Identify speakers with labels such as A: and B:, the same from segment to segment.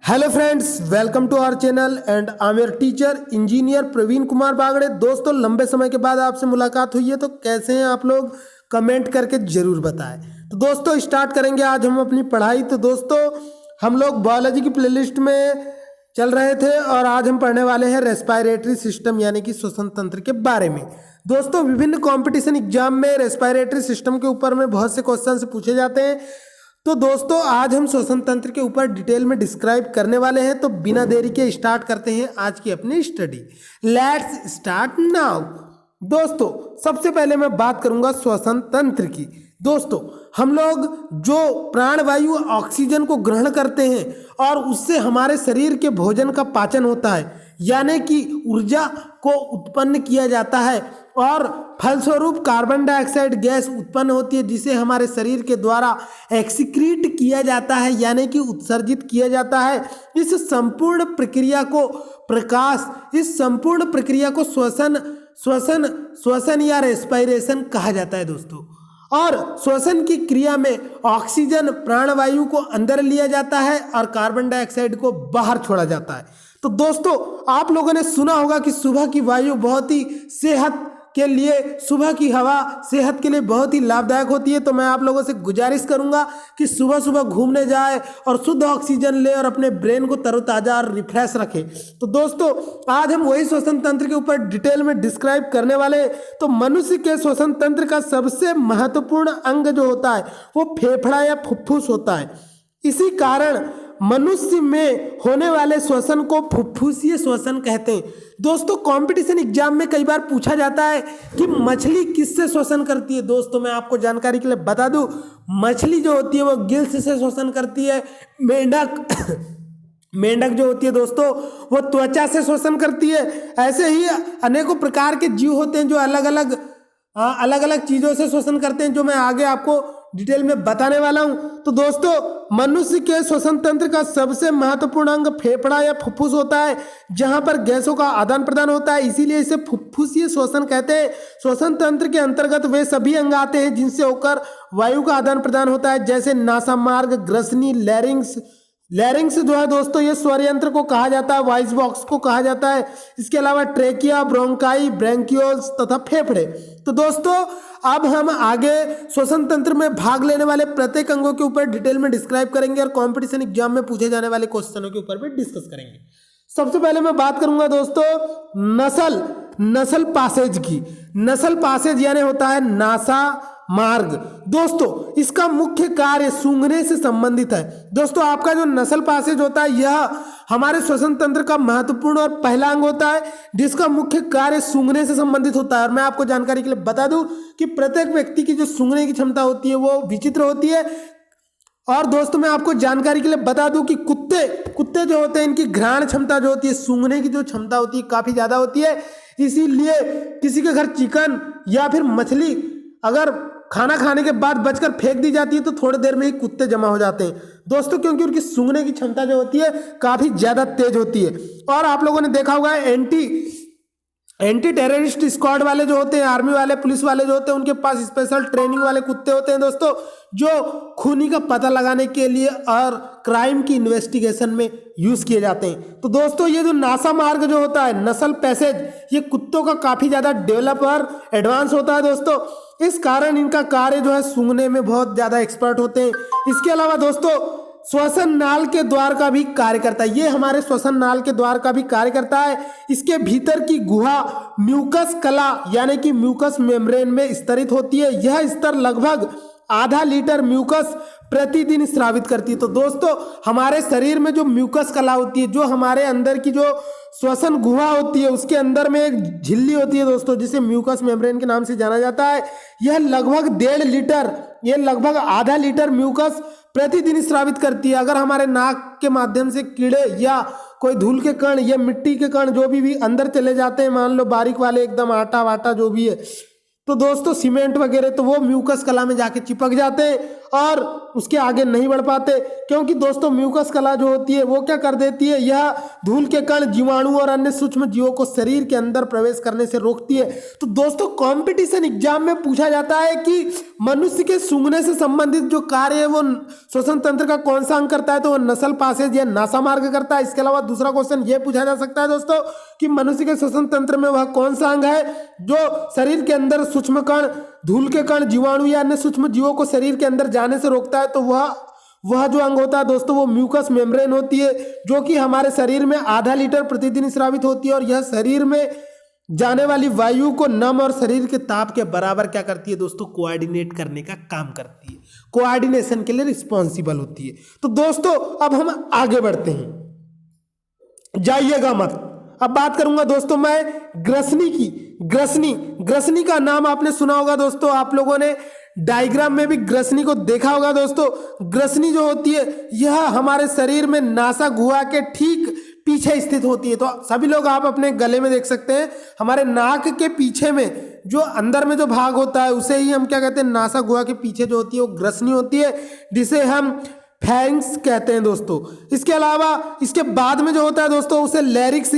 A: Hello friends, welcome to our channel and I am your teacher engineer Praveen Kumar Bagde. दोस्तों, लंबे समय के बाद आपसे मुलाकात हुई है, तो कैसे हैं आप लोग? कमेंट करके जरूर बताएं। तो दोस्तों, स्टार्ट करेंगे आज हम अपनी पढ़ाई। तो दोस्तों, हम लोग बायोलॉजी की प्लेलिस्ट में चल रहे थे और आज हम पढ़ने वाले हैं रेस्पिरेटरी सिस्टम यानी कि श्वसन तंत्र के बारे में। दोस्तों, विभिन्न कंपटीशन एग्जाम में रेस्पिरेटरी सिस्टम के ऊपर में बहुत से क्वेश्चन पूछे जाते हैं। तो दोस्तों, आज हम श्वसन तंत्र के ऊपर डिटेल में डिस्क्राइब करने वाले हैं। तो बिना देरी के स्टार्ट करते हैं आज की अपनी स्टडी। Let's start now. दोस्तों, सबसे पहले मैं बात करूंगा श्वसन तंत्र की। दोस्तों, हम लोग जो प्राणवायु ऑक्सीजन को ग्रहण करते हैं और उससे हमारे शरीर के भोजन का पाचन होता है, यानी कि ऊर्जा को उत्पन्न किया जाता है और फलस्वरूप कार्बन डाइऑक्साइड गैस उत्पन्न होती है, जिसे हमारे शरीर के द्वारा एक्सीक्रीट किया जाता है यानी कि उत्सर्जित किया जाता है। इस संपूर्ण प्रक्रिया को श्वसन या रेस्पिरेशन कहा जाता है दोस्तों। और श्वसन की क्रिया में ऑक्सीजन प्राणवायु को अंदर लिया जाता है और कार्बन डाइऑक्साइड को बाहर छोड़ा जाता है। तो दोस्तों, आप लोगों ने सुना होगा कि सुबह की वायु बहुत ही सुबह की हवा सेहत के लिए बहुत ही लाभदायक होती है। तो मैं आप लोगों से गुजारिश करूंगा कि सुबह सुबह घूमने जाए और शुद्ध ऑक्सीजन ले और अपने ब्रेन को तरोताजा और रिफ्रेश रखें। तो दोस्तों, आज हम वही श्वसन तंत्र के ऊपर डिटेल में डिस्क्राइब करने वाले हैं। तो मनुष्य के श्वसन तंत्र का सबसे महत्वपूर्ण अंग जो होता है वो फेफड़ा या फुफ्फुस होता है। इसी कारण मनुष्य में होने वाले श्वसन को फुफ्फुसीय श्वसन कहते हैं। दोस्तों, कंपटीशन एग्जाम में कई बार पूछा जाता है कि मछली किससे श्वसन करती है। दोस्तों, मैं आपको जानकारी के लिए बता दूं, मछली जो होती है वो गिल्स से श्वसन करती है। मेंढक जो होती है दोस्तों, वो त्वचा से श्वसन करती है। ऐसे ही अनेकों प्रकार के जीव होते हैं जो अलग अलग चीजों से श्वसन करते हैं, जो मैं आगे आपको डिटेल में बताने वाला हूं। तो दोस्तों, मनुष्य के श्वसन तंत्र का सबसे महत्वपूर्ण अंग फेफड़ा या फुफ्फुस होता है, जहां पर गैसों का आदान प्रदान होता है, इसीलिए इसे फुफ्फुसीय श्वसन कहते हैं। श्वसन तंत्र के अंतर्गत वे सभी अंग आते हैं जिनसे होकर वायु का आदान प्रदान होता है, जैसे नासा मार्ग, ग्रसनी, लैरिंग्स जो है दोस्तों, ये स्वर यंत्र को कहा जाता है, वॉइस बॉक्स को कहा जाता है। इसके अलावा ट्रेकिया, ब्रोंकाई, ब्रैंकियोल्स तथा फेफड़े। तो दोस्तों, अब हम आगे श्वसन तंत्र में भाग लेने वाले प्रत्येक अंगों के ऊपर डिटेल में डिस्क्राइब करेंगे और कंपटीशन एग्जाम में पूछे जाने वाले क्वेश्चनों के ऊपर भी डिस्कस करेंगे। सबसे पहले मैं बात करूंगा दोस्तों नसल पासेज की। नसल पासेज यानी होता है नासा मार्ग। दोस्तों, इसका मुख्य कार्य सूंघने से संबंधित है। दोस्तों, आपका जो नसल पासेज होता है यह हमारे श्वसन तंत्र का महत्वपूर्ण और पहला अंग होता है, जिसका मुख्य कार्य सूंघने से संबंधित होता है। और मैं आपको जानकारी के लिए बता दूं कि प्रत्येक व्यक्ति की जो सूंघने की क्षमता होती है वो विचित्र होती है। और दोस्तों, मैं आपको जानकारी के लिए बता दूं कि कुत्ते जो होते हैं, इनकी घ्राण क्षमता जो होती है, सूंघने की जो क्षमता होती है काफी ज्यादा होती है। इसीलिए किसी के घर चिकन या फिर मछली अगर खाना खाने के बाद बचकर फेंक दी जाती है तो थोड़ी देर में ही कुत्ते जमा हो जाते हैं दोस्तों, क्योंकि उनकी सूंघने की क्षमता जो होती है काफी ज्यादा तेज होती है। और आप लोगों ने देखा होगा एंटी टेररिस्ट स्क्वाड वाले जो होते हैं, आर्मी वाले, पुलिस वाले जो होते हैं, उनके पास स्पेशल ट्रेनिंग वाले कुत्ते होते हैं दोस्तों, जो खूनी का पता लगाने के लिए और क्राइम की इन्वेस्टिगेशन में यूज किए जाते हैं। तो दोस्तों, ये जो नासा मार्ग जो होता है, नसल पैसेज, ये कुत्तों का काफी ज्यादा डेवलप और एडवांस होता है दोस्तों। इस कारण इनका कार्य जो है सूंघने में बहुत ज्यादा एक्सपर्ट होते हैं। इसके अलावा दोस्तों, श्वसन नाल के द्वार का भी कार्य करता है। ये हमारे श्वसन नाल के द्वार का भी कार्य करता है। इसके भीतर की गुहा म्यूकस कला यानी कि म्यूकस मेम्ब्रेन में स्तरित होती है। यह स्तर लगभग आधा लीटर म्यूकस प्रतिदिन स्रावित करती है। तो दोस्तों, हमारे शरीर में जो म्यूकस कला होती है, जो हमारे अंदर की जो श्वसन गुहा होती है, उसके अंदर में एक झिल्ली होती है दोस्तों, जिसे म्यूकस मेम्ब्रेन के नाम से जाना जाता है। यह लगभग आधा लीटर म्यूकस प्रतिदिन स्रावित करती है। अगर हमारे नाक के माध्यम से कीड़े या कोई धूल के कण या मिट्टी के कण जो भी अंदर चले जाते हैं, मान लो बारीक वाले, एकदम आटा वाटा जो भी है, तो दोस्तों सीमेंट वगैरह, तो वो म्यूकस कला में जाके चिपक जाते हैं और उसके आगे नहीं बढ़ पाते, क्योंकि दोस्तों म्यूकस कला जो होती है वो क्या कर देती है, यह धूल के कण, जीवाणु और अन्य सूक्ष्म जीवों को शरीर के अंदर प्रवेश करने से रोकती है। तो दोस्तों कंपटीशन एग्जाम में पूछा जाता है कि मनुष्य के सूंघने से संबंधित जो कार्य है वो श्वसन तंत्र का कौन सा अंग करता है, तो वो नसल पासेज या नासा मार्ग करता है। इसके अलावा दूसरा क्वेश्चन ये पूछा जा सकता है दोस्तों कि मनुष्य के श्वसन तंत्र में वह कौन सा अंग है जो शरीर के अंदर सूक्ष्म कण, धूल के कण, जीवाणु या अन्य सूक्ष्म जीवों को शरीर के अंदर जाने से रोकता है। तो वह जो अंग होता है दोस्तों वो म्यूकस मेम्ब्रेन होती है, जो कि हमारे शरीर में आधा लीटर प्रतिदिन स्रावित होती है और यह शरीर में जाने वाली वायु को नम और शरीर के ताप के बराबर क्या करती है दोस्तों, कोऑर्डिनेट करने का काम करती है, कोऑर्डिनेशन के लिए रिस्पॉन्सिबल होती है। तो दोस्तों अब हम आगे बढ़ते हैं, जाइएगा मत। अब बात करूंगा दोस्तों मैं ग्रसनी की। ग्रसनी का नाम आपने सुना होगा दोस्तों, आप लोगों ने डायग्राम में भी ग्रसनी को देखा होगा दोस्तों। ग्रसनी जो होती है यह हमारे शरीर में नासा गुहा के ठीक पीछे स्थित होती है। तो सभी लोग आप अपने गले में देख सकते हैं, हमारे नाक के पीछे में जो अंदर में जो भाग होता है उसे ही हम क्या कहते हैं, नासा गुहा के पीछे जो होती है वो ग्रसनी होती है, जिसे हम फैरिंक्स कहते हैं दोस्तों। इसके अलावा इसके बाद में जो होता है दोस्तों उसे लैरिंग्स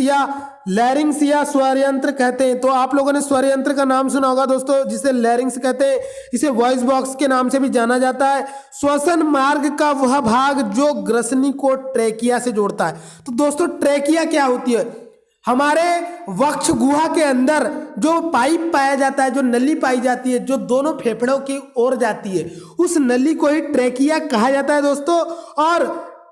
A: या स्वर यंत्र कहते हैं। तो आप लोगों ने स्वर यंत्र का नाम सुना होगा दोस्तों, जिसे लैरिंग्स कहते हैं। इसे वॉइस बॉक्स के नाम से भी जाना जाता है। श्वसन मार्ग का वह भाग जो ग्रसनी को ट्रेकिया से जोड़ता है। तो दोस्तों ट्रेकिया क्या होती है, हमारे वक्ष गुहा के अंदर जो पाइप पाया जाता है, जो नली पाई जाती है, जो दोनों फेफड़ों की ओर जाती है, उस नली को ही ट्रेकिया कहा जाता है दोस्तों। और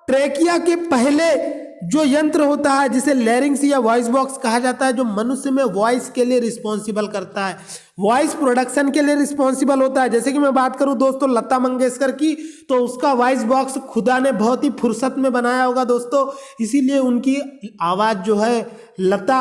A: ट्रेकिया के पहले जो यंत्र होता है जिसे लैरिंग्स या वॉइस बॉक्स कहा जाता है, जो मनुष्य में वॉइस के लिए रिस्पॉन्सिबल करता है, वॉइस प्रोडक्शन के लिए रिस्पॉन्सिबल होता है। जैसे कि मैं बात करूं दोस्तों लता मंगेशकर की, तो उसका वॉइस बॉक्स खुदा ने बहुत ही फुर्सत में बनाया होगा दोस्तों, इसीलिए उनकी आवाज़ जो है लता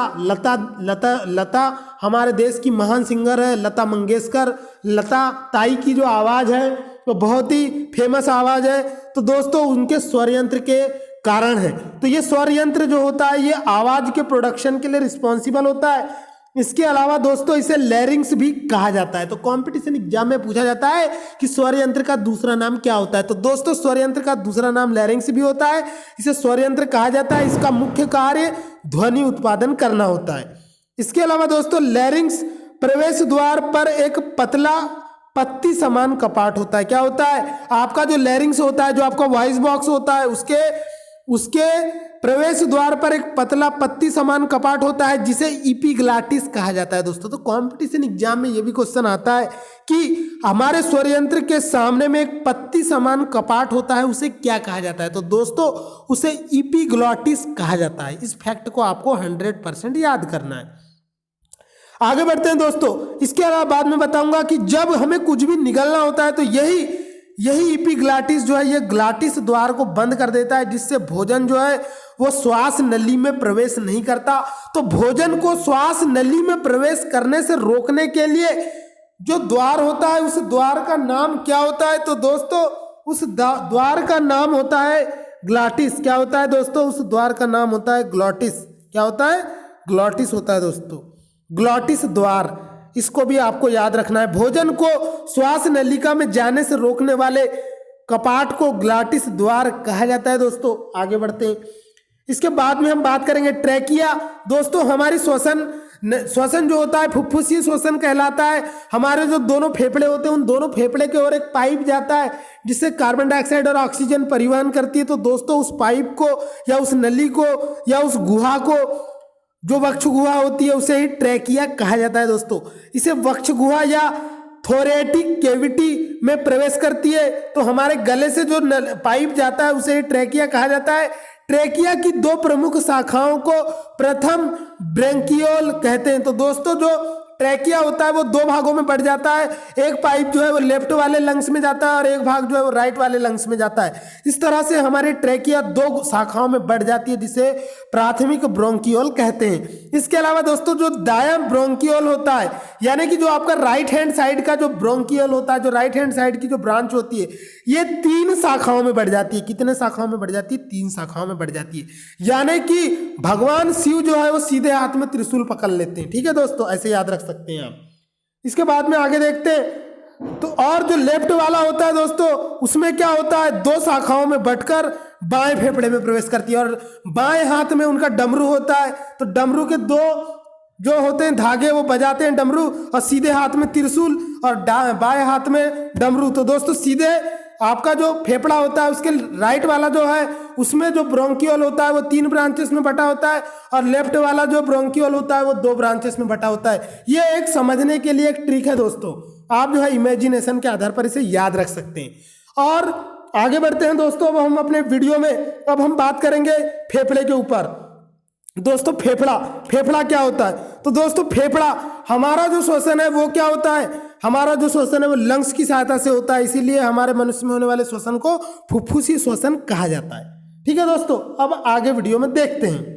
A: हमारे देश की महान सिंगर है लता मंगेशकर। लता ताई की जो आवाज़ है वो बहुत ही फेमस आवाज़ है। तो दोस्तों उनके स्वर यंत्र के कारण है। तो ये स्वर यंत्र जो होता है ये आवाज के प्रोडक्शन के लिए रिस्पॉन्सिबल होता है। इसके अलावा दोस्तों इसे लैरिंग्स भी कहा जाता है। तो कंपटीशन एग्जाम में पूछा जाता है कि स्वर यंत्र का दूसरा नाम क्या होता है, तो दोस्तों स्वर यंत्र का दूसरा नाम लैरिंग्स भी होता है। इसे स्वर यंत्र कहा जाता है। इसका मुख्य कार्य ध्वनि उत्पादन करना होता है। इसके अलावा दोस्तों लैरिंग्स प्रवेश द्वार पर एक पतला पत्ती समान कपाट होता है। क्या होता है, आपका जो लैरिंग्स होता है, जो आपका वॉइस बॉक्स होता है, उसके प्रवेश द्वार पर एक पतला पत्ती समान कपाट होता है जिसे इपिग्लाटिस कहा जाता है दोस्तों। तो कंपटीशन एग्जाम में ये भी क्वेश्चन आता है कि हमारे स्वर यंत्र के सामने में एक पत्ती समान कपाट होता है, उसे क्या कहा जाता है, तो दोस्तों उसे इपिग्लॉटिस कहा जाता है। इस फैक्ट को आपको 100% याद करना है। आगे बढ़ते हैं दोस्तों। इसके अलावा बाद में बताऊंगा कि जब हमें कुछ भी निगलना होता है तो यही इपिग्लाटिस जो है ये ग्लाटिस द्वार को बंद कर देता है, जिससे भोजन जो है वो श्वास नली में प्रवेश नहीं करता। तो भोजन को श्वास नली में प्रवेश करने से रोकने के लिए जो द्वार होता है उस द्वार का नाम क्या होता है, तो दोस्तों उस द्वार का नाम होता है ग्लाटिस। क्या होता है दोस्तों, उस द्वार का नाम होता है ग्लॉटिस। क्या होता है, ग्लॉटिस होता है दोस्तों, ग्लॉटिस द्वार। इसको भी आपको याद रखना है। भोजन को श्वास नलिका में जाने से रोकने वाले कपाट को ग्लॉटिस द्वार कहा जाता है दोस्तों। आगे बढ़ते हैं। इसके बाद में हम बात करेंगे ट्रैकिया। दोस्तों हमारी श्वसन जो होता है फुफ्फुसीय श्वसन कहलाता है। हमारे जो दोनों फेफड़े होते हैं उन दोनों फेफड़े के ओर एक पाइप जाता है जिससे कार्बन डाइऑक्साइड और ऑक्सीजन परिवहन करती है। तो दोस्तों उस पाइप को या उस नली को या उस गुहा को, जो वक्ष गुहा होती है, उसे ही ट्रैकिया कहा जाता है दोस्तों। इसे वक्ष गुहा या थोरेटिक कैविटी में प्रवेश करती है। तो हमारे गले से जो पाइप जाता है उसे ही ट्रैकिया कहा जाता है। ट्रैकिया की दो प्रमुख शाखाओं को प्रथम ब्रेंकियोल कहते हैं। तो दोस्तों जो ट्रैकिया होता है वो दो भागों में बढ़ जाता है। एक पाइप जो है वो लेफ्ट वाले लंग्स में जाता है और एक भाग जो है वो राइट वाले लंग्स में जाता है। इस तरह से हमारी ट्रैकिया दो शाखाओं में बढ़ जाती है जिसे प्राथमिक ब्रोंकियोल कहते हैं। इसके अलावा दोस्तों जो दायां ब्रोंकियोल होता है, यानी कि जो आपका राइट हैंड साइड का जो ब्रोंकियोल होता है, जो राइट हैंड साइड की जो ब्रांच होती है, ये 3 शाखाओं में बढ़ जाती है। कितने शाखाओं में बढ़ जाती है, 3 शाखाओं में बढ़ जाती है। यानी कि भगवान शिव जो है वो सीधे हाथ में त्रिशूल पकड़ लेते हैं। ठीक है दोस्तों, ऐसे याद रख सकते हैं आप। इसके बाद में आगे देखते हैं। तो और जो लेफ्ट वाला होता है दोस्तों, उसमें क्या होता है, दो शाखाओं में बंटकर बाएं फेफड़े में प्रवेश करती है, और बाएं हाथ में उनका डमरू होता है। तो डमरू के दो जो होते हैं धागे, वो बजाते हैं डमरू, और सीधे हाथ में त्रिशूल और बाएं हाथ में डमरू। तो दोस्तों सीधे आपका जो फेफड़ा होता है उसके राइट वाला जो है उसमें जो ब्रोंकियोल होता है वो 3 ब्रांचेस में बटा होता है, और लेफ्ट वाला जो ब्रोंकियोल होता है वो 2 ब्रांचेस में बटा होता है। ये एक समझने के लिए एक ट्रिक है दोस्तों, आप जो है इमेजिनेशन के आधार पर इसे याद रख सकते हैं। और आगे बढ़ते हैं दोस्तों, अब हम अपने वीडियो में अब हम बात करेंगे फेफड़े के ऊपर। दोस्तों फेफड़ा क्या होता है, तो दोस्तों फेफड़ा हमारा जो श्वसन है वो क्या होता है, हमारा जो श्वसन है वो लंग्स की सहायता से होता है, इसीलिए हमारे मनुष्य में होने वाले श्वसन को फुफ्फुसी श्वसन कहा जाता है। ठीक है दोस्तों, अब आगे वीडियो में देखते हैं।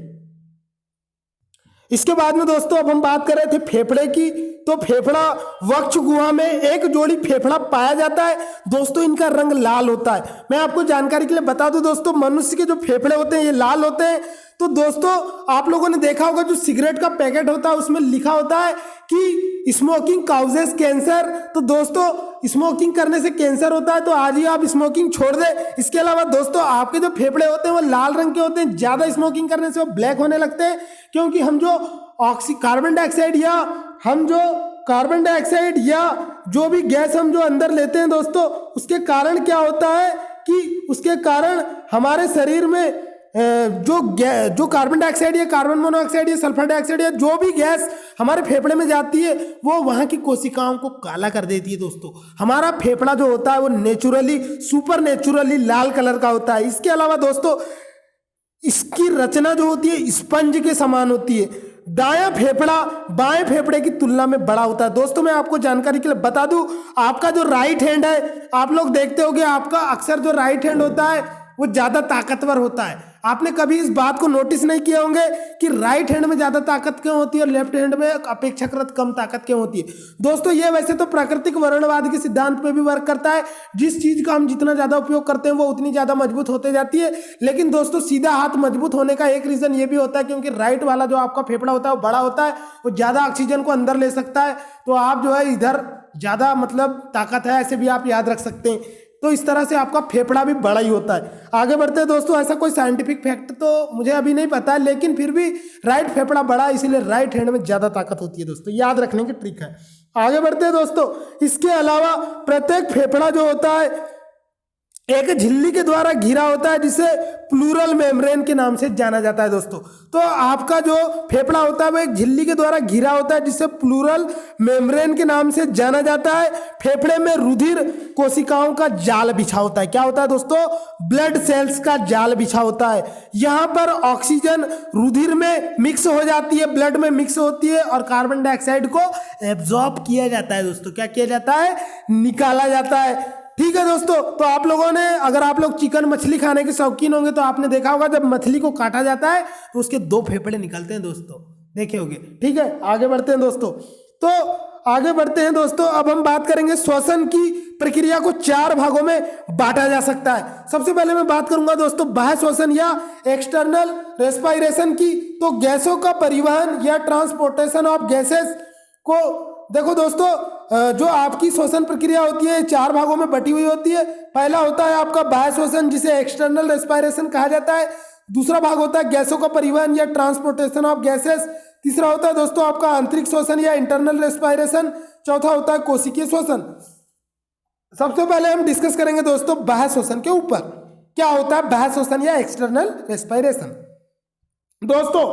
A: इसके बाद में दोस्तों अब हम बात कर रहे थे फेफड़े की, तो फेफड़ा वक्ष गुहा में एक जोड़ी फेफड़ा पाया जाता है दोस्तों, इनका रंग लाल होता है। मैं आपको जानकारी के लिए बता दूं दोस्तों, मनुष्य के जो फेफड़े होते हैं ये लाल होते हैं। तो दोस्तों आप लोगों ने देखा होगा जो सिगरेट का पैकेट होता है उसमें लिखा होता है कि स्मोकिंग काउजेस कैंसर। तो दोस्तों स्मोकिंग करने से कैंसर होता है, तो आज ही आप स्मोकिंग छोड़ दें। इसके अलावा दोस्तों आपके जो फेफड़े होते हैं वो लाल रंग के होते हैं, ज्यादा स्मोकिंग करने से वो ब्लैक होने लगते हैं, क्योंकि हम जो कार्बन डाइऑक्साइड या जो भी गैस हम जो अंदर लेते हैं दोस्तों, उसके कारण क्या होता है कि उसके कारण हमारे शरीर में जो कार्बन डाइऑक्साइड या कार्बन मोनोऑक्साइड या सल्फर डाइऑक्साइड या जो भी गैस हमारे फेफड़े में जाती है वो वहां की कोशिकाओं को काला कर देती है। दोस्तों हमारा फेफड़ा जो होता है वो नेचुरली सुपर नेचुरली लाल कलर का होता है। इसके अलावा दोस्तों इसकी रचना जो होती है स्पंज के समान होती है। दायां फेफड़ा बाएं फेफड़े की तुलना में बड़ा होता है। दोस्तों मैं आपको जानकारी के लिए बता दूं, आपका जो राइट हैंड है, आप लोग देखते होंगे आपका अक्सर जो राइट हैंड होता है वो ज्यादा ताकतवर होता है। आपने कभी इस बात को नोटिस नहीं किया होंगे कि राइट हैंड में ज्यादा ताकत क्यों होती है और लेफ्ट हैंड में अपेक्षाकृत कम ताकत क्यों होती है। दोस्तों ये वैसे तो प्राकृतिक वर्णवाद के सिद्धांत पे भी वर्क करता है, जिस चीज का हम जितना ज्यादा उपयोग करते हैं वो उतनी ज्यादा मजबूत होते जाती है। लेकिन दोस्तों सीधा हाथ मजबूत होने का एक रीजन ये भी होता है क्योंकि राइट वाला जो आपका फेफड़ा होता है वो बड़ा होता है, वो ज्यादा ऑक्सीजन को अंदर ले सकता है, तो आप जो है इधर ज्यादा मतलब ताकत है, ऐसे भी आप याद रख सकते हैं। तो इस तरह से आपका फेफड़ा भी बड़ा ही होता है। आगे बढ़ते हैं दोस्तों, ऐसा कोई साइंटिफिक फैक्ट तो मुझे अभी नहीं पता है, लेकिन फिर भी राइट फेफड़ा बड़ा है इसीलिए राइट हैंड में ज्यादा ताकत होती है। दोस्तों याद रखने की ट्रिक है। आगे बढ़ते हैं दोस्तों, इसके अलावा प्रत्येक फेफड़ा जो होता है एक झिल्ली के द्वारा घिरा होता है जिसे प्लूरल मेम्ब्रेन के नाम से जाना जाता है। दोस्तों तो आपका जो फेफड़ा होता है वो एक झिल्ली के द्वारा घिरा होता है जिसे प्लूरल मेम्ब्रेन के नाम से जाना जाता है। फेफड़े में रुधिर कोशिकाओं का जाल बिछा होता है। क्या होता है दोस्तों? ब्लड सेल्स का जाल बिछा होता है। यहाँ पर ऑक्सीजन रुधिर में मिक्स हो जाती है, ब्लड में मिक्स होती है और कार्बन डाइऑक्साइड को एब्जॉर्ब किया जाता है। दोस्तों क्या किया जाता है? निकाला जाता है। ठीक है दोस्तों, तो आप लोगों ने अगर आप लोग चिकन मछली खाने के शौकीन होंगे तो आपने देखा होगा जब मछली को काटा जाता है तो उसके 2 फेफड़े निकलते हैं। दोस्तों देखे होंगे। ठीक है आगे बढ़ते हैं दोस्तों, तो आगे बढ़ते हैं दोस्तों, अब हम बात करेंगे श्वसन की प्रक्रिया को 4 भागों में बांटा जा सकता है। सबसे पहले मैं बात करूंगा दोस्तों बाह्य श्वसन या एक्सटर्नल रेस्पिरेशन की। तो गैसों का परिवहन या ट्रांसपोर्टेशन ऑफ गैसेस को देखो दोस्तों, जो आपकी श्वसन प्रक्रिया होती है 4 भागों में बटी हुई होती है। पहला होता है आपका बाह्य श्वसन जिसे एक्सटर्नल रेस्पिरेशन कहा जाता है। दूसरा भाग होता है गैसों का परिवहन या ट्रांसपोर्टेशन ऑफ गैसेस। तीसरा होता है दोस्तों आपका आंतरिक श्वसन या इंटरनल रेस्पिरेशन। चौथा होता है कोशिकीय श्वसन। सबसे पहले हम डिस्कस करेंगे दोस्तों बाह्य श्वसन के ऊपर। क्या होता है बाह्य श्वसन या एक्सटर्नल रेस्पिरेशन? दोस्तों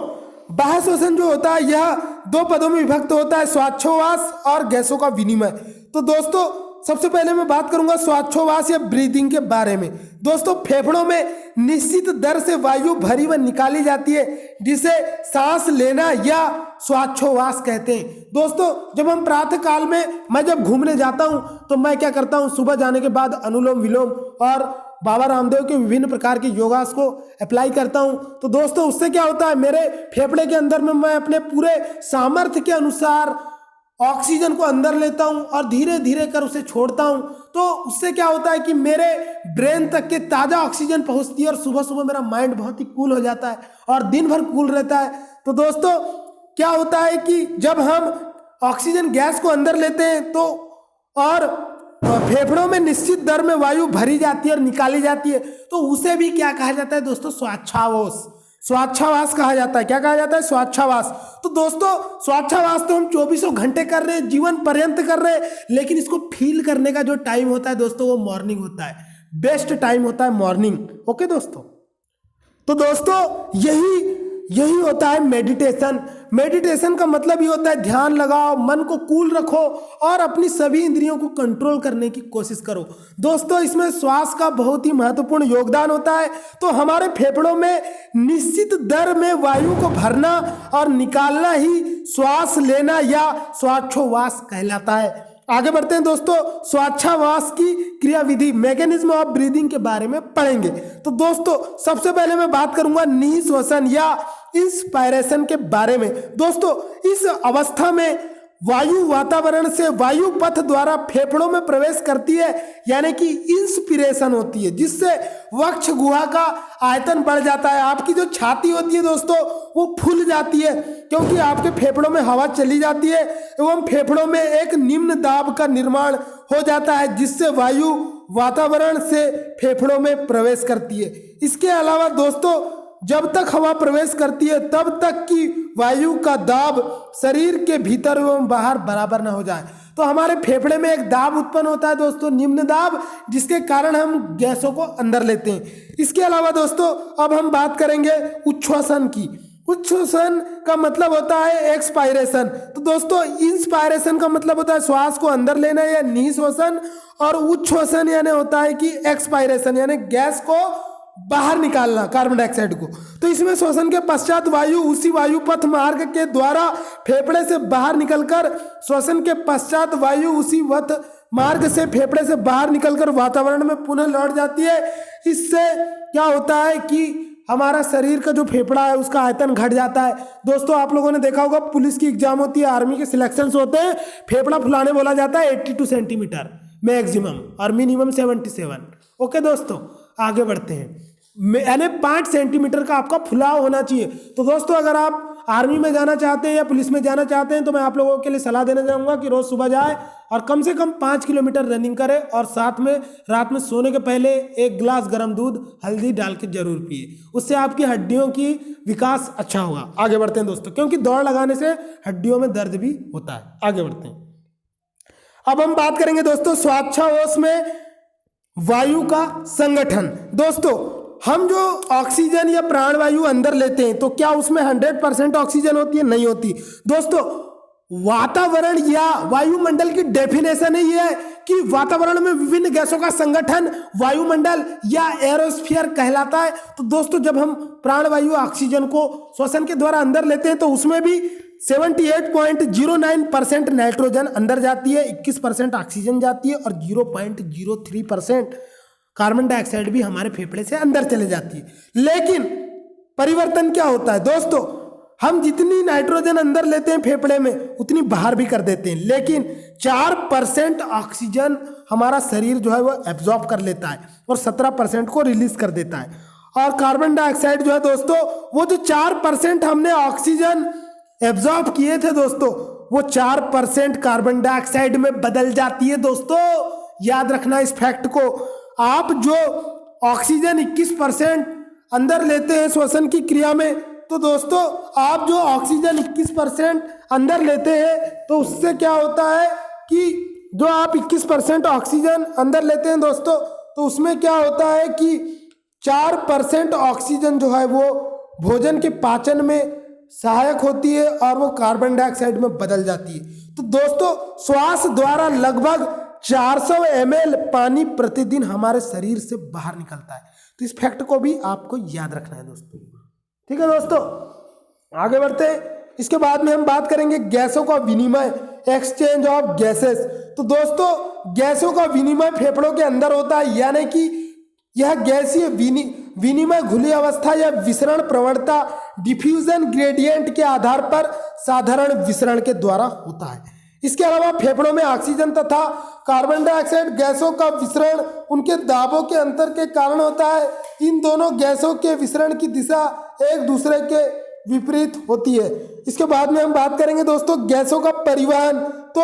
A: बाह्य श्वसन जो होता है यह 2 पदों में विभक्त होता है, श्वासोच्छ्वास और गैसों का विनिमय। तो दोस्तों सबसे पहले मैं बात करूंगा श्वासोच्छ्वास या ब्रीदिंग के बारे में। दोस्तों फेफड़ों में निश्चित दर से वायु भरी व निकाली जाती है जिसे सांस लेना या श्वासोच्छ्वास कहते हैं। दोस्तों जब हम प्रातः काल में मैं जब घूमने जाता हूं तो मैं क्या करता हूं, सुबह जाने के बाद अनुलोम विलोम और बाबा रामदेव के विभिन्न प्रकार के योगास को अप्लाई करता हूं। तो दोस्तों उससे क्या होता है, मेरे फेफड़े के अंदर में मैं अपने पूरे सामर्थ्य के अनुसार ऑक्सीजन को अंदर लेता हूं और धीरे धीरे कर उसे छोड़ता हूं। तो उससे क्या होता है कि मेरे ब्रेन तक के ताजा ऑक्सीजन पहुंचती है और सुबह सुबह मेरा माइंड बहुत ही कूल हो जाता है और दिन भर कूल रहता है। तो दोस्तों क्या होता है कि जब हम ऑक्सीजन गैस को अंदर लेते हैं तो और फेफड़ों में निश्चित दर में वायु भरी जाती है और निकाली जाती है, तो उसे भी क्या कहा जाता है दोस्तों? स्वाच्छावास। स्वाच्छावास कहा जाता है। क्या कहा जाता है? स्वाच्छावास। तो दोस्तों स्वाच्छावास तो हम 24 घंटे कर रहे हैं, जीवन पर्यंत कर रहे हैं, लेकिन इसको फील करने का जो टाइम होता है दोस्तों वो मॉर्निंग होता है। बेस्ट टाइम होता है मॉर्निंग। ओके दोस्तों, तो दोस्तों यही होता है मेडिटेशन। मेडिटेशन का मतलब ये होता है ध्यान लगाओ, मन को कूल रखो और अपनी सभी इंद्रियों को कंट्रोल करने की कोशिश करो। दोस्तों इसमें श्वास का बहुत ही महत्वपूर्ण योगदान होता है। तो हमारे फेफड़ों में निश्चित दर में वायु को भरना और निकालना ही श्वास लेना या श्वासोच्छ्वास कहलाता है। आगे बढ़ते हैं दोस्तों, श्वासोच्छ्वास की क्रियाविधि, मैकेनिज्म ऑफ ब्रीदिंग के बारे में पढ़ेंगे। तो दोस्तों सबसे पहले मैं बात करूंगा निःश्वसन या इंस्पायरेशन के बारे में। दोस्तों इस अवस्था में वायु वातावरण से वायु पथ द्वारा फेफड़ों में प्रवेश करती है, यानी कि इंस्पिरेशन होती है, जिससे वक्ष गुहा का आयतन बढ़ जाता है। आपकी जो छाती होती है दोस्तों वो फूल जाती है, क्योंकि आपके फेफड़ों में हवा चली जाती है एवं फेफड़ों में एक निम्न दाब का निर्माण हो जाता है, जिससे वायु वातावरण से फेफड़ों में प्रवेश करती है। इसके अलावा दोस्तों जब तक हवा प्रवेश करती है तब तक की वायु का दाब शरीर के भीतर एवं बाहर बराबर ना हो जाए। तो हमारे फेफड़े में एक दाब उत्पन्न होता है दोस्तों, निम्न दाब, जिसके कारण हम गैसों को अंदर लेते हैं। इसके अलावा दोस्तों अब हम बात करेंगे उच्छ्वसन की। उच्छ्वसन का मतलब होता है एक्सपायरेशन। तो दोस्तों इंस्पायरेशन का मतलब होता है श्वास को अंदर लेना या निःश्वसन, और उच्छ्वसन यानी होता है कि एक्सपायरेशन यानी गैस को बाहर निकालना, कार्बन डाइऑक्साइड को। तो इसमें श्वसन के पश्चात वायु उसी वायु पथ मार्ग के द्वारा फेफड़े से बाहर निकलकर श्वसन के पश्चात वायु उसी पथ मार्ग से फेफड़े से बाहर निकलकर वातावरण में पुनः लौट जाती है। इससे क्या होता है कि हमारा शरीर का जो फेफड़ा है उसका आयतन घट जाता है। दोस्तों आप लोगों ने देखा होगा पुलिस की एग्जाम होती है, आर्मी के सिलेक्शन होते हैं, फेफड़ा फुलाने बोला जाता है 82 सेंटीमीटर मैक्सिमम और मिनिमम 77। ओके दोस्तों आगे बढ़ते हैं, यानी 5 सेंटीमीटर का आपका फुलाव होना चाहिए। तो दोस्तों अगर आप आर्मी में जाना चाहते हैं या पुलिस में जाना चाहते हैं तो मैं आप लोगों के लिए सलाह देना चाहूँगा कि रोज़ सुबह जाए और कम से कम 5 किलोमीटर रनिंग करें, और साथ में रात में सोने के पहले 1 गिलास गर्म दूध हल्दी डाल के जरूर पिए। उससे आपकी हड्डियों की विकास अच्छा होगा। आगे बढ़ते हैं दोस्तों, क्योंकि दौड़ लगाने से हड्डियों में दर्द भी होता है। आगे बढ़ते हैं, अब हम बात करेंगे दोस्तों श्वासोच्छ्वास में वायु का संगठन। दोस्तों हम जो ऑक्सीजन या प्राणवायु अंदर लेते हैं तो क्या उसमें 100% ऑक्सीजन होती है? नहीं होती। दोस्तों वातावरण या वायुमंडल की डेफिनेशन ही है कि वातावरण में विभिन्न गैसों का संगठन वायुमंडल या एरोस्फीयर कहलाता है। तो दोस्तों जब हम प्राणवायु ऑक्सीजन को श्वसन के द्वारा अंदर लेते हैं तो उसमें भी 78.09% नाइट्रोजन अंदर जाती है, 21% ऑक्सीजन जाती है और 0.03% कार्बन डाइऑक्साइड भी हमारे फेफड़े से अंदर चले जाती है। लेकिन परिवर्तन क्या होता है दोस्तों, हम जितनी नाइट्रोजन अंदर लेते हैं फेफड़े में उतनी बाहर भी कर देते हैं, लेकिन 4% ऑक्सीजन हमारा शरीर जो है वो एब्जॉर्ब कर लेता है और 17% को रिलीज कर देता है। और कार्बन डाइऑक्साइड जो है दोस्तों वो जो 4% हमने ऑक्सीजन एब्जॉर्ब किए थे दोस्तों वो 4% कार्बन डाइऑक्साइड में बदल जाती है। दोस्तों याद रखना इस फैक्ट को। आप जो ऑक्सीजन 21% अंदर लेते हैं श्वसन की क्रिया में, तो दोस्तों आप जो ऑक्सीजन 21% अंदर लेते हैं तो उससे क्या होता है कि जो आप 21% ऑक्सीजन अंदर लेते हैं दोस्तों तो उसमें क्या होता है कि 4% ऑक्सीजन जो है वो भोजन के पाचन में सहायक होती है और वो कार्बन डाइऑक्साइड में बदल जाती है। तो दोस्तों श्वास द्वारा लगभग 400 ml पानी प्रतिदिन हमारे शरीर से बाहर निकलता है। तो इस फैक्ट को भी आपको याद रखना है दोस्तों। ठीक है दोस्तों आगे बढ़ते हैं। इसके बाद में हम बात करेंगे गैसों का विनिमय, एक्सचेंज ऑफ गैसेस। तो दोस्तों गैसों का विनिमय फेफड़ों के अंदर होता है, यानी कि यह गैसीय विनिमय खुली अवस्था या विसरण प्रवणता डिफ्यूजन ग्रेडियंट के आधार पर साधारण विसरण के द्वारा होता है। इसके अलावा फेफड़ों में ऑक्सीजन तथा कार्बन डाइऑक्साइड गैसों का विसरण उनके दाबों के अंतर के कारण होता है। इन दोनों गैसों के विसरण की दिशा एक दूसरे के विपरीत होती है। इसके बाद में हम बात करेंगे दोस्तों गैसों का परिवहन। तो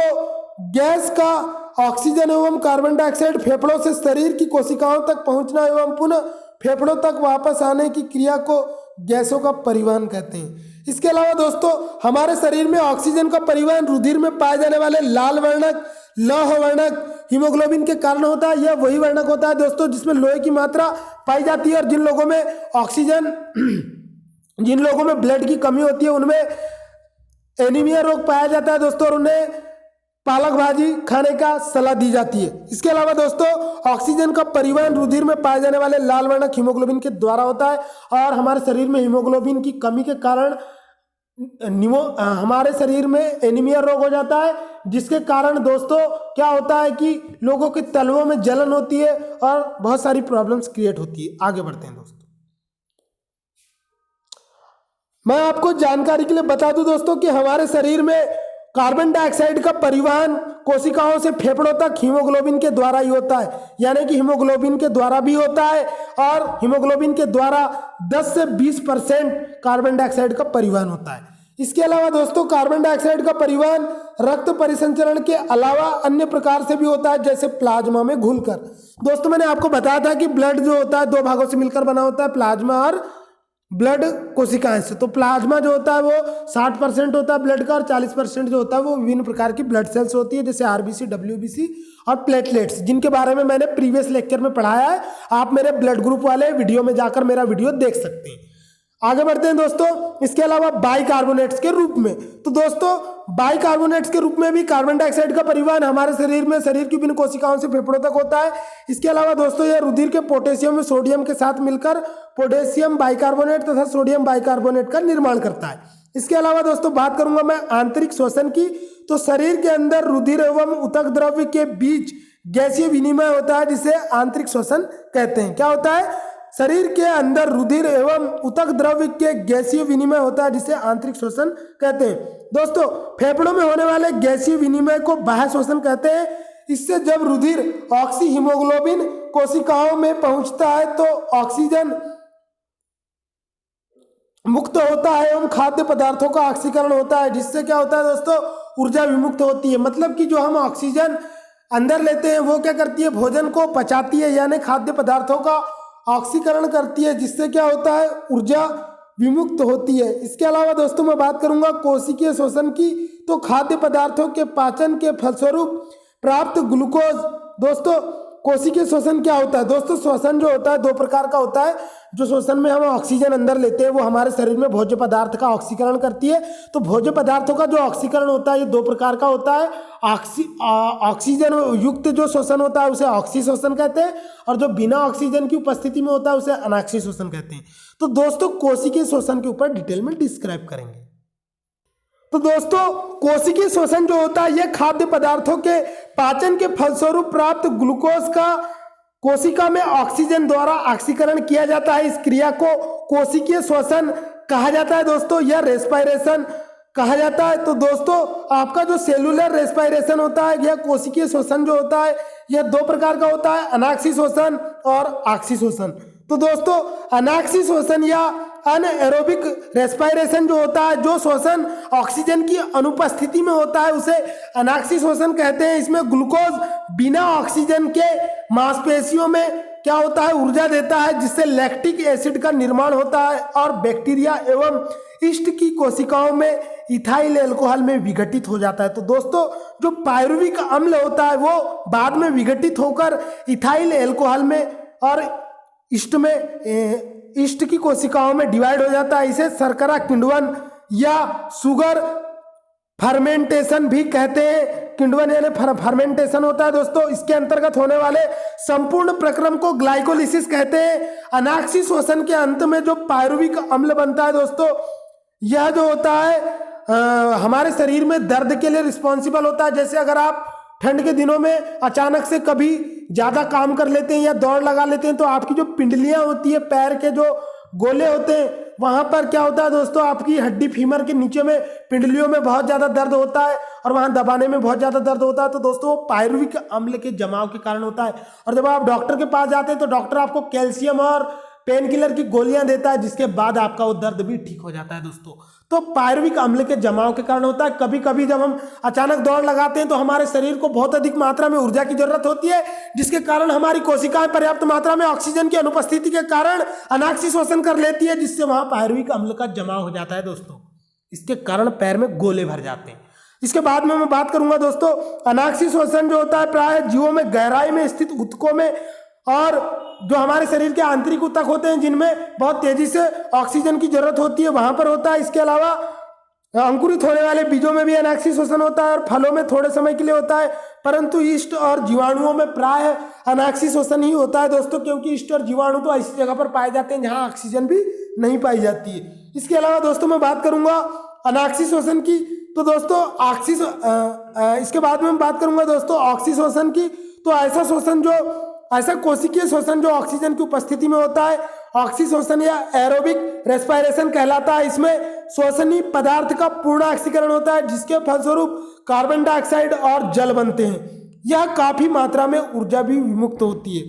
A: गैस का ऑक्सीजन एवं कार्बन डाइऑक्साइड फेफड़ों से शरीर की कोशिकाओं तक पहुंचना एवं पुनः फेफड़ों तक वापस आने की क्रिया को गैसों का परिवहन कहते हैं। इसके अलावा दोस्तों हमारे शरीर में ऑक्सीजन का परिवहन रुधिर में पाए जाने वाले लाल वर्णक लौह वर्णक हीमोग्लोबिन के कारण होता है। यह वही वर्णक होता है दोस्तों जिसमें लोहे की मात्रा पाई जाती है, और जिन लोगों में ब्लड की कमी होती है उनमें एनीमिया रोग पाया जाता है दोस्तों, और उन्हें पालक भाजी खाने का सलाह दी जाती है। इसके अलावा दोस्तों ऑक्सीजन का परिवहन रुधिर में पाए जाने वाले लाल वर्णक हीमोग्लोबिन के द्वारा होता है, और हमारे शरीर में हीमोग्लोबिन की कमी के कारण हमारे शरीर में एनीमिया रोग हो जाता है, जिसके कारण दोस्तों क्या होता है कि लोगों के तलवों में जलन होती है और बहुत सारी प्रॉब्लम्स क्रिएट होती है। आगे बढ़ते हैं दोस्तों, मैं आपको जानकारी के लिए बता दूं दोस्तों कि हमारे शरीर में कार्बन डाइऑक्साइड का परिवहन कोशिकाओं से फेफड़ों तक हीमोग्लोबिन के द्वारा ही होता है, यानी कि हीमोग्लोबिन के द्वारा भी होता है, और हीमोग्लोबिन के द्वारा 10 से 20% कार्बन डाइऑक्साइड का परिवहन होता है। इसके अलावा दोस्तों कार्बन डाइऑक्साइड का परिवहन रक्त परिसंचरण के अलावा अन्य प्रकार से भी होता है, जैसे प्लाज्मा में घुलकर। दोस्तों मैंने आपको बताया था कि ब्लड जो होता है 2 भागों से मिलकर बना होता है, प्लाज्मा और ब्लड कोशिकाएं से। तो प्लाज्मा जो होता है वो 60% होता है ब्लड का, और 40% जो होता है वो विभिन्न प्रकार की ब्लड सेल्स होती है, जैसे आरबीसी, डब्ल्यूबीसी और प्लेटलेट्स, जिनके बारे में मैंने प्रीवियस लेक्चर में पढ़ाया है। आप मेरे ब्लड ग्रुप वाले वीडियो में जाकर मेरा वीडियो देख सकते हैं। आगे बढ़ते हैं दोस्तों, इसके अलावा बाइकार्बोनेट्स के रूप में, तो दोस्तों बाइकार्बोनेट्स के रूप में भी कार्बन डाइऑक्साइड का परिवहन हमारे शरीर में शरीर की विभिन्न कोशिकाओं से फेफड़ों तक होता है। इसके अलावा दोस्तों यह रुधिर के पोटेशियम में सोडियम के साथ मिलकर पोटेशियम बाइकार्बोनेट तथा सोडियम बाइकार्बोनेट का निर्माण करता है। इसके अलावा दोस्तों बात करूंगा मैं आंतरिक श्वसन की, तो शरीर के अंदर रुधिर एवं ऊतक द्रव्य के बीच गैसीय विनिमय होता है, जिसे आंतरिक श्वसन कहते हैं। क्या होता है? शरीर के अंदर रुधिर एवं ऊतक द्रव्य के गैसीय विनिमय होता है, जिसे आंतरिक श्वसन कहते हैं। दोस्तों फेफड़ों में होने वाले गैसीय विनिमय को बाह्य श्वसन कहते हैं। इससे जब रुधिर ऑक्सी हीमोग्लोबिन कोशिकाओं में पहुंचता है तो ऑक्सीजन मुक्त होता है एवं खाद्य पदार्थों का ऑक्सीकरण होता है, जिससे क्या होता है दोस्तों, ऊर्जा विमुक्त होती है। मतलब कि जो हम ऑक्सीजन अंदर लेते हैं वो क्या करती है, भोजन को पचाती है, यानी खाद्य पदार्थों का ऑक्सीकरण करती है, जिससे क्या होता है, ऊर्जा विमुक्त होती है। इसके अलावा दोस्तों मैं बात करूंगा कोशिकीय श्वसन की, तो खाद्य पदार्थों के पाचन के फलस्वरूप प्राप्त ग्लूकोज। दोस्तों कोशिकीय श्वसन क्या होता है? दोस्तों श्वसन जो होता है 2 प्रकार का होता है। जो श्वसन में हम ऑक्सीजन अंदर लेते हैं वो हमारे शरीर में भोज्य पदार्थ का ऑक्सीकरण करती है। तो भोज्य पदार्थों का जो ऑक्सीकरण होता है ये 2 प्रकार का होता है। ऑक्सीजन युक्त जो श्वसन होता है उसे ऑक्सी श्वसन कहते हैं, और जो बिना ऑक्सीजन की उपस्थिति में होता है उसे अनाक्सी श्वसन कहते हैं। तो दोस्तों कोशिकीय श्वसन के ऊपर डिटेल में डिस्क्राइब करेंगे। तो दोस्तों कोशिकीय श्वसन जो होता है यह खाद्य पदार्थों के पाचन के फलस्वरूप प्राप्त ग्लूकोज का कोशिका में ऑक्सीजन द्वारा ऑक्सीकरण किया जाता है। इस क्रिया को कोशिकीय श्वसन कहा जाता है दोस्तों, यह रेस्पायरेशन कहा जाता है। तो दोस्तों आपका जो सेलुलर रेस्पायरेशन होता है, यह कोशिकीय श्वसन जो होता है यह 2 प्रकार का होता है, अनाक्सी श्वसन और ऑक्सी श्वसन। तो दोस्तों अनाक्सी श्वसन या अनएरोबिक रेस्पायरेशन जो होता है, जो श्वसन ऑक्सीजन की अनुपस्थिति में होता है, उसे अनाक्सी श्वसन कहते हैं। इसमें ग्लूकोज बिना ऑक्सीजन के मांसपेशियों में क्या होता है, ऊर्जा देता है, जिससे लैक्टिक एसिड का निर्माण होता है और बैक्टीरिया एवं ईस्ट की कोशिकाओं में इथाइल अल्कोहल में विघटित हो जाता है। तो दोस्तों जो पायरुविक अम्ल होता है वो बाद में विघटित होकर इथाइल अल्कोहल में और ईस्ट की कोशिकाओं में डिवाइड हो जाता है। इसे शर्करा किण्वन या शुगर फर्मेंटेशन भी कहते हैं। किण्वन यानी फर्मेंटेशन होता है दोस्तों। इसके अंतर्गत होने वाले संपूर्ण प्रक्रम को ग्लाइकोलिसिस कहते हैं। अनाक्सी श्वसन के अंत में जो पायरुविक अम्ल बनता है दोस्तों, यह जो होता है हमारे शरीर में दर्द के लिए रिस्पॉन्सिबल होता है। जैसे अगर आप ठंड के दिनों में अचानक से कभी ज्यादा काम कर लेते हैं या दौड़ लगा लेते हैं, तो आपकी जो पिंडलियां होती है, पैर के जो गोले होते हैं, वहां पर क्या होता है दोस्तों, आपकी हड्डी फीमर के नीचे में पिंडलियों में बहुत ज्यादा दर्द होता है और वहां दबाने में बहुत ज्यादा दर्द होता है। तो दोस्तों पायरुविक अम्ल के जमाव के कारण होता है। और जब आप डॉक्टर के पास जाते हैं तो डॉक्टर आपको कैल्शियम और पेन किलर की गोलियां देता है, जिसके बाद आपका वो दर्द भी ठीक हो जाता है दोस्तों। तो पायरुविक अम्ल के जमाव के कारण होता है। कभी कभी जब हम अचानक दौड़ लगाते हैं तो हमारे शरीर को बहुत अधिक मात्रा में ऊर्जा की जरूरत होती है, जिसके कारण हमारी कोशिकाएं पर्याप्त मात्रा में ऑक्सीजन की अनुपस्थिति के कारण अनाक्सी शोषण कर लेती है, जिससे वहां पायरुविक अम्ल का जमाव हो जाता है दोस्तों। इसके कारण पैर में गोले भर जाते हैं। इसके बाद में मैं बात करूंगा दोस्तों, अनाक्सी शोषण जो होता है प्राय जीवों में गहराई में स्थित ऊतकों में और जो हमारे शरीर के आंतरिक ऊतक होते हैं जिनमें बहुत तेजी से ऑक्सीजन की जरूरत होती है, वहां पर होता है। इसके अलावा अंकुरित होने वाले बीजों में भी अनाक्सी शोषण होता है और फलों में थोड़े समय के लिए होता है, परंतु ईस्ट और जीवाणुओं में प्राय अनाक्सी शोषण ही होता है दोस्तों, क्योंकि ईस्ट और जीवाणु तो ऐसी जगह पर पाए जाते हैं जहां ऑक्सीजन भी नहीं पाई जाती है। इसके अलावा दोस्तों मैं बात करूंगा अनाक्सी शोषण की, तो दोस्तों इसके बाद में मैं बात करूंगा दोस्तों ऑक्सी शोषण की। तो ऐसा कोशिकीय शोषण जो ऑक्सीजन की उपस्थिति में होता है, ऑक्सी शोषण या एरोबिक रेस्पिरेशन कहलाता है। इसमें श्वसनीय पदार्थ का पूर्ण ऑक्सीकरण होता है, जिसके फलस्वरूप कार्बन डाइऑक्साइड और जल बनते हैं। यह काफी मात्रा में ऊर्जा भी विमुक्त होती है।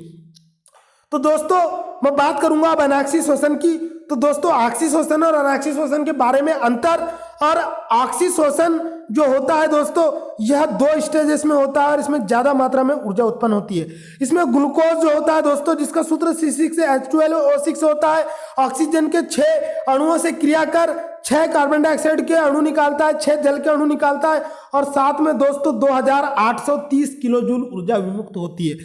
A: तो दोस्तों मैं बात करूंगा अब अनाक्सी शोषण की। तो दोस्तों ऑक्सी शोषण और अनाक्सी शोषण के बारे में अंतर, और ऑक्सी शोषण जो होता है दोस्तों यह 2 स्टेजेस में होता है और इसमें ज्यादा मात्रा में ऊर्जा उत्पन्न होती है। इसमें ग्लूकोज जो होता है दोस्तों, जिसका सूत्र C6H12O6 होता है, ऑक्सीजन के 6 अणुओं से क्रिया कर 6 कार्बन डाइऑक्साइड के अणु निकालता है, 6 जल के अणु निकालता है और साथ में दोस्तों 2830 किलो जूल ऊर्जा विमुक्त होती है।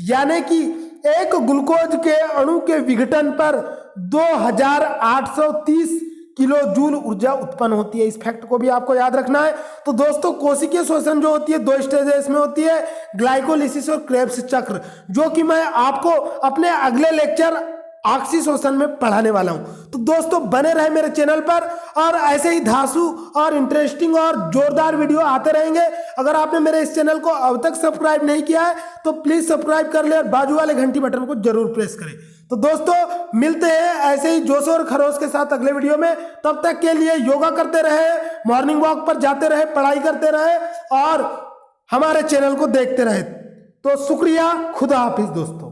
A: यानी कि एक ग्लूकोज के अणु के विघटन पर 2830 किलो जूल ऊर्जा उत्पन्न होती है। इस फैक्ट को भी आपको याद रखना है। तो दोस्तों कोशिकीय शोषण जो होती है 2 स्टेजेस में होती है, ग्लाइकोलिसिस और क्रेब्स चक्र, जो कि मैं आपको अपने अगले लेक्चर ऑक्सी शोषण में पढ़ाने वाला हूं। तो दोस्तों बने रहे मेरे चैनल पर और ऐसे ही धांसू और इंटरेस्टिंग और जोरदार वीडियो आते रहेंगे। अगर आपने मेरे इस चैनल को अब तक सब्सक्राइब नहीं किया है तो प्लीज सब्सक्राइब कर ले और बाजू वाले घंटी बटन को जरूर प्रेस करें। तो दोस्तों मिलते हैं ऐसे ही जोश और खरोश के साथ अगले वीडियो में। तब तक के लिए योगा करते रहे, मॉर्निंग वॉक पर जाते रहे, पढ़ाई करते रहे और हमारे चैनल को देखते रहे। तो शुक्रिया, खुदा हाफिज दोस्तों।